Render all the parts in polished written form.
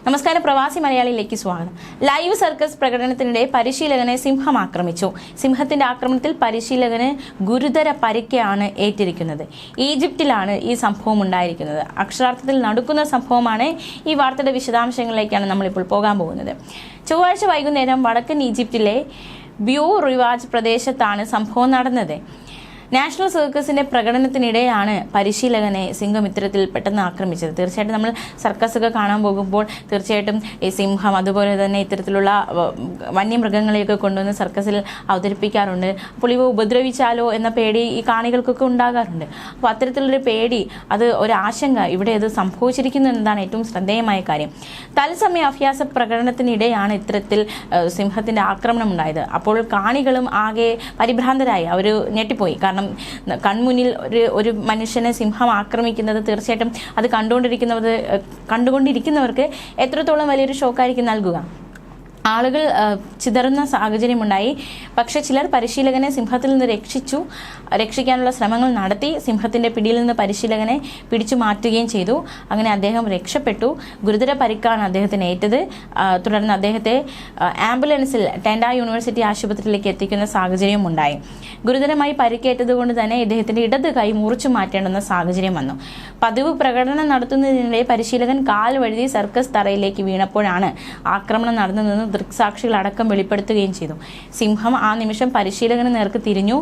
നമസ്കാരം, പ്രവാസി മലയാളിയിലേക്ക് സ്വാഗതം. ലൈവ് സർക്കസ് പ്രകടനത്തിനിടെ പരിശീലകനെ സിംഹം ആക്രമിച്ചു. സിംഹത്തിന്റെ ആക്രമണത്തിൽ പരിശീലകന് ഗുരുതര പരിക്കാണ് ഏറ്റിരിക്കുന്നത്. ഈജിപ്തിലാണ് ഈ സംഭവം ഉണ്ടായിരിക്കുന്നത്. അക്ഷരാർത്ഥത്തിൽ നടുക്കുന്ന സംഭവമാണ്. ഈ വാർത്തയുടെ വിശദാംശങ്ങളിലേക്കാണ് നമ്മളിപ്പോൾ പോകാൻ പോകുന്നത്. ചൊവ്വാഴ്ച വൈകുന്നേരം വടക്കൻ ഈജിപ്തിലെ ബ്യൂ റിവാജ് പ്രദേശത്താണ് സംഭവം നടന്നത്. നാഷണൽ സർക്കസിന്റെ പ്രകടനത്തിനിടെയാണ് പരിശീലകനെ സിംഹം ഇത്തരത്തിൽ പെട്ടെന്ന് ആക്രമിച്ചത്. തീർച്ചയായിട്ടും നമ്മൾ സർക്കസൊക്കെ കാണാൻ പോകുമ്പോൾ തീർച്ചയായിട്ടും ഈ സിംഹം അതുപോലെ തന്നെ ഇത്തരത്തിലുള്ള വന്യമൃഗങ്ങളെയൊക്കെ കൊണ്ടുവന്ന് സർക്കസിൽ അവതരിപ്പിക്കാറുണ്ട്. അപ്പോൾ ഇവ ഉപദ്രവിച്ചാലോ എന്ന പേടി ഈ കാണികൾക്കൊക്കെ ഉണ്ടാകാറുണ്ട്. അപ്പോൾ അത്തരത്തിലുള്ളൊരു പേടി, അത് ഒരാശങ്ക ഇവിടെ അത് സംഭവിച്ചിരിക്കുന്നു എന്നതാണ് ഏറ്റവും ശ്രദ്ധേയമായ കാര്യം. തത്സമയ അഭ്യാസ പ്രകടനത്തിനിടെയാണ് ഇത്തരത്തിൽ സിംഹത്തിന്റെ ആക്രമണം ഉണ്ടായത്. അപ്പോൾ കാണികളും ആകെ പരിഭ്രാന്തരായി, അവർ ഞെട്ടിപ്പോയി. കാരണം കൺമുന്നിൽ ഒരു മനുഷ്യനെ സിംഹം ആക്രമിക്കുന്നത് തീർച്ചയായിട്ടും അത് കണ്ടുകൊണ്ടിരിക്കുന്നവർക്ക് എത്രത്തോളം വലിയൊരു ഷോക്കായിരിക്കും നൽകുക. ആളുകൾ ചിതറുന്ന സാഹചര്യമുണ്ടായി. പക്ഷേ ചിലർ പരിശീലകനെ സിംഹത്തിൽ നിന്ന് രക്ഷിക്കാനുള്ള ശ്രമങ്ങൾ നടത്തി. സിംഹത്തിന്റെ പിടിയിൽ നിന്ന് പരിശീലകനെ പിടിച്ചു മാറ്റുകയും ചെയ്തു. അങ്ങനെ അദ്ദേഹം രക്ഷപ്പെട്ടു. ഗുരുതര പരിക്കാണ് അദ്ദേഹത്തിന് ഏറ്റത്. തുടർന്ന് അദ്ദേഹത്തെ ആംബുലൻസിൽ ടെൻഡ യൂണിവേഴ്സിറ്റി ആശുപത്രിയിലേക്ക് എത്തിക്കുന്ന സാഹചര്യം ഉണ്ടായി. ഗുരുതരമായി പരിക്കേറ്റത് കൊണ്ട് തന്നെ ഇദ്ദേഹത്തിന്റെ ഇടത് കൈ മുറിച്ചു മാറ്റേണ്ടുന്ന സാഹചര്യം വന്നു. പതിവ് പ്രകടനം നടത്തുന്നതിനിടെ പരിശീലകൻ കാൽ വഴുതി സർക്കസ് തറയിലേക്ക് വീണപ്പോഴാണ് ആക്രമണം നടന്നതെന്ന് ദൃക്സാക്ഷികൾ അടക്കം വെളിപ്പെടുത്തുകയും ചെയ്തു. സിംഹം ആ നിമിഷം പരിശീലകന് നേർക്ക് തിരിഞ്ഞു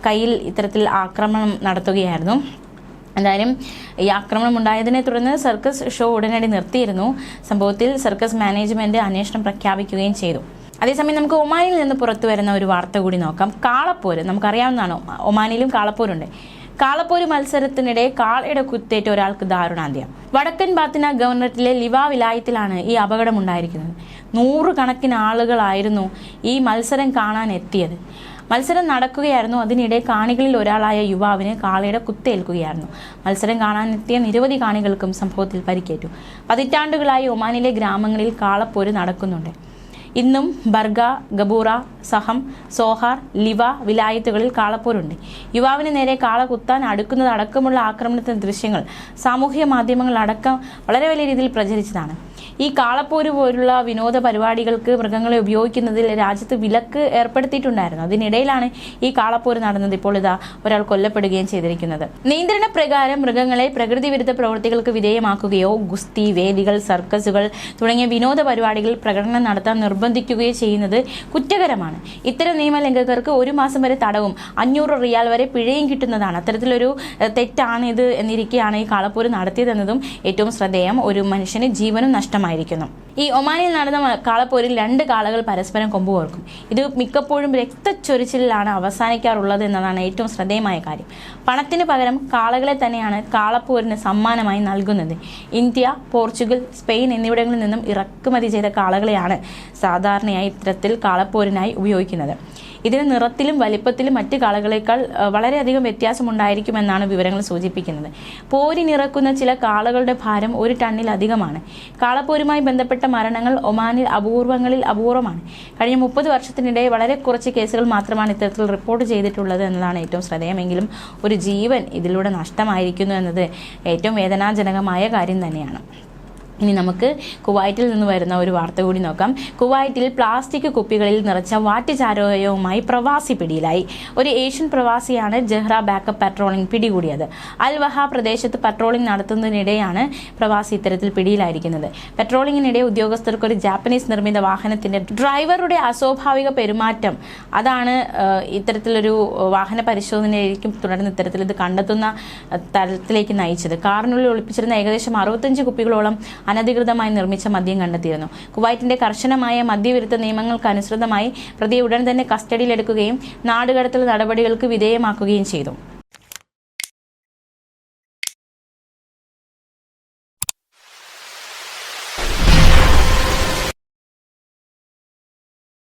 കയ്യിൽ ഇത്തരത്തിൽ ആക്രമണം നടത്തുകയായിരുന്നു. എന്തായാലും ഈ ആക്രമണം ഉണ്ടായതിനെ തുടർന്ന് സർക്കസ് ഷോ ഉടനടി നിർത്തിയിരുന്നു. സംഭവത്തിൽ സർക്കസ് മാനേജ്മെന്റ് അന്വേഷണം പ്രഖ്യാപിക്കുകയും ചെയ്തു. അതേസമയം നമുക്ക് ഒമാനിൽ നിന്ന് പുറത്തു വരുന്ന ഒരു വാർത്ത കൂടി നോക്കാം. കാളപ്പോര് നമുക്കറിയാവുന്നതാണ്. ഒമാനിലും കാളപ്പോരുണ്ട്. കാളപ്പോര് മത്സരത്തിനിടെ കാളയുടെ കുത്തേറ്റ ഒരാൾക്ക് ദാരുണാന്ത്യം. വടക്കൻ ബാത്തിന ഗവർണറേറ്റിലെ ലിവ വിലായത്തിലാണ് ഈ അപകടം ഉണ്ടായിരിക്കുന്നത്. 100 കണക്കിന് ആളുകളായിരുന്നു ഈ മത്സരം കാണാൻ എത്തിയത്. മത്സരം നടക്കുകയായിരുന്നു. അതിനിടെ കാണികളിൽ ഒരാളായ യുവാവിന് കാളയുടെ കുത്തേൽക്കുകയായിരുന്നു. മത്സരം കാണാനെത്തിയ നിരവധി കാണികൾക്കും സംഭവത്തിൽ പരിക്കേറ്റു. പതിറ്റാണ്ടുകളായി ഒമാനിലെ ഗ്രാമങ്ങളിൽ കാളപ്പോര് നടക്കുന്നുണ്ട്. ഇന്നും ബർഗ, ഗബൂറ, സഹം, സോഹാർ, ലിവ വിലായത്തുകളിൽ കാളപ്പോരുണ്ട്. യുവാവിന് നേരെ കാള കുത്താൻ അടുക്കുന്നത് അടക്കമുള്ള ആക്രമണത്തിന്റെ ദൃശ്യങ്ങൾ സാമൂഹ്യ മാധ്യമങ്ങളടക്കം വളരെ വലിയ രീതിയിൽ പ്രചരിച്ചതാണ്. ഈ കാളപ്പോര് പോലുള്ള വിനോദ പരിപാടികൾക്ക് മൃഗങ്ങളെ ഉപയോഗിക്കുന്നതിൽ രാജ്യത്ത് വിലക്ക് ഏർപ്പെടുത്തിയിട്ടുണ്ടായിരുന്നു. അതിനിടയിലാണ് ഈ കാളപ്പോര് നടന്നത്. ഇപ്പോൾ ഇതാ ഒരാൾ കൊല്ലപ്പെടുകയും ചെയ്തിരിക്കുന്നത്. നിയന്ത്രണ പ്രകാരം മൃഗങ്ങളെ പ്രകൃതി വിരുദ്ധ പ്രവൃത്തികൾക്ക് വിധേയമാക്കുകയോ ഗുസ്തി, വേദികൾ, സർക്കസുകൾ തുടങ്ങിയ വിനോദ പരിപാടികളിൽ പ്രകടനം നടത്താൻ നിർബന്ധിക്കുകയോ ചെയ്യുന്നത് കുറ്റകരമാണ്. ഇത്തരം നിയമലംഘകർക്ക് 1 മാസം വരെ തടവും 500 റിയാൽ വരെ പിഴയും കിട്ടുന്നതാണ്. അത്തരത്തിലൊരു തെറ്റാണ് ഇത് എന്നിരിക്കെയാണ് ഈ കാളപ്പോര് നടത്തിയതെന്നതും ഏറ്റവും ശ്രദ്ധേയം. ഒരു മനുഷ്യന് ജീവനും നഷ്ടമായിരിക്കുന്നു. ഈ ഒമാനിൽ നടന്ന കാളപ്പോരിൽ 2 കാളകൾ പരസ്പരം കൊമ്പുകോർക്കും. ഇത് മിക്കപ്പോഴും രക്തച്ചൊരിച്ചിലാണ് അവസാനിക്കാറുള്ളത് എന്നതാണ് ഏറ്റവും ശ്രദ്ധേയമായ കാര്യം. പണത്തിന് പകരം കാളകളെ തന്നെയാണ് കാളപ്പോരിന് സമ്മാനമായി നൽകുന്നത്. ഇന്ത്യ, പോർച്ചുഗൽ, സ്പെയിൻ എന്നിവിടങ്ങളിൽ നിന്നും ഇറക്കുമതി ചെയ്ത കാളകളെയാണ് സാധാരണയായി ഇത്തരത്തിൽ കാളപ്പോരിനായി ഉപയോഗിക്കുന്നത്. ഇതിന് നിറത്തിലും വലിപ്പത്തിലും മറ്റ് കാളകളേക്കാൾ വളരെയധികം വ്യത്യാസമുണ്ടായിരിക്കുമെന്നാണ് വിവരങ്ങൾ സൂചിപ്പിക്കുന്നത്. പോരിനിറക്കുന്ന ചില കാളകളുടെ ഭാരം 1 ടണ്ണിലധികമാണ്. കാളപ്പോരുമായി ബന്ധപ്പെട്ട മരണങ്ങൾ ഒമാനിൽ അപൂർവമാണ്. കഴിഞ്ഞ 30 വർഷത്തിനിടെ വളരെ കുറച്ച് കേസുകൾ മാത്രമാണ് ഇത്തരത്തിൽ റിപ്പോർട്ട് ചെയ്തിട്ടുള്ളത് എന്നതാണ് ഏറ്റവും ശ്രദ്ധേയമെങ്കിലും ഒരു ജീവൻ ഇതിലൂടെ നഷ്ടമായിരിക്കുന്നു എന്നത് ഏറ്റവും വേദനാജനകമായ കാര്യം തന്നെയാണ്. ഇനി നമുക്ക് കുവൈറ്റിൽ നിന്ന് വരുന്ന ഒരു വാർത്ത കൂടി നോക്കാം. കുവൈറ്റിൽ പ്ലാസ്റ്റിക് കുപ്പികളിൽ നിറച്ച വാറ്റുചാരായവുമായി പ്രവാസി പിടിയിലായി. ഒരു ഏഷ്യൻ പ്രവാസിയാണ് ജഹ്റ ബാക്കപ്പ് പെട്രോളിംഗ് പിടികൂടിയത്. അൽ വഹ പ്രദേശത്ത് പെട്രോളിംഗ് നടത്തുന്നതിനിടെയാണ് പ്രവാസി ഇത്തരത്തിൽ പിടിയിലായിരിക്കുന്നത്. പെട്രോളിംഗിനിടെ ഉദ്യോഗസ്ഥർക്ക് ഒരു ജാപ്പനീസ് നിർമ്മിത വാഹനത്തിന്റെ ഡ്രൈവറുടെ അസ്വാഭാവിക പെരുമാറ്റം, അതാണ് ഇത്തരത്തിലൊരു വാഹന പരിശോധനയിലേക്കും തുടർന്ന് ഇത്തരത്തിൽ ഇത് കണ്ടെത്തുന്ന തലത്തിലേക്ക് നയിച്ചത്. കാറിനുള്ളിൽ ഒളിപ്പിച്ചിരുന്ന ഏകദേശം 65 കുപ്പികളോളം അനധികൃതമായി നിർമ്മിച്ച മദ്യം കണ്ടെത്തിയിരുന്നു. കുവൈറ്റിന്റെ കർശനമായ മദ്യവിരുദ്ധ നിയമങ്ങൾക്കനുസൃതമായി പ്രതിയെ ഉടൻ തന്നെ കസ്റ്റഡിയിലെടുക്കുകയും നാടുകടത്തൽ നടപടികൾക്ക് വിധേയമാക്കുകയും ചെയ്തു.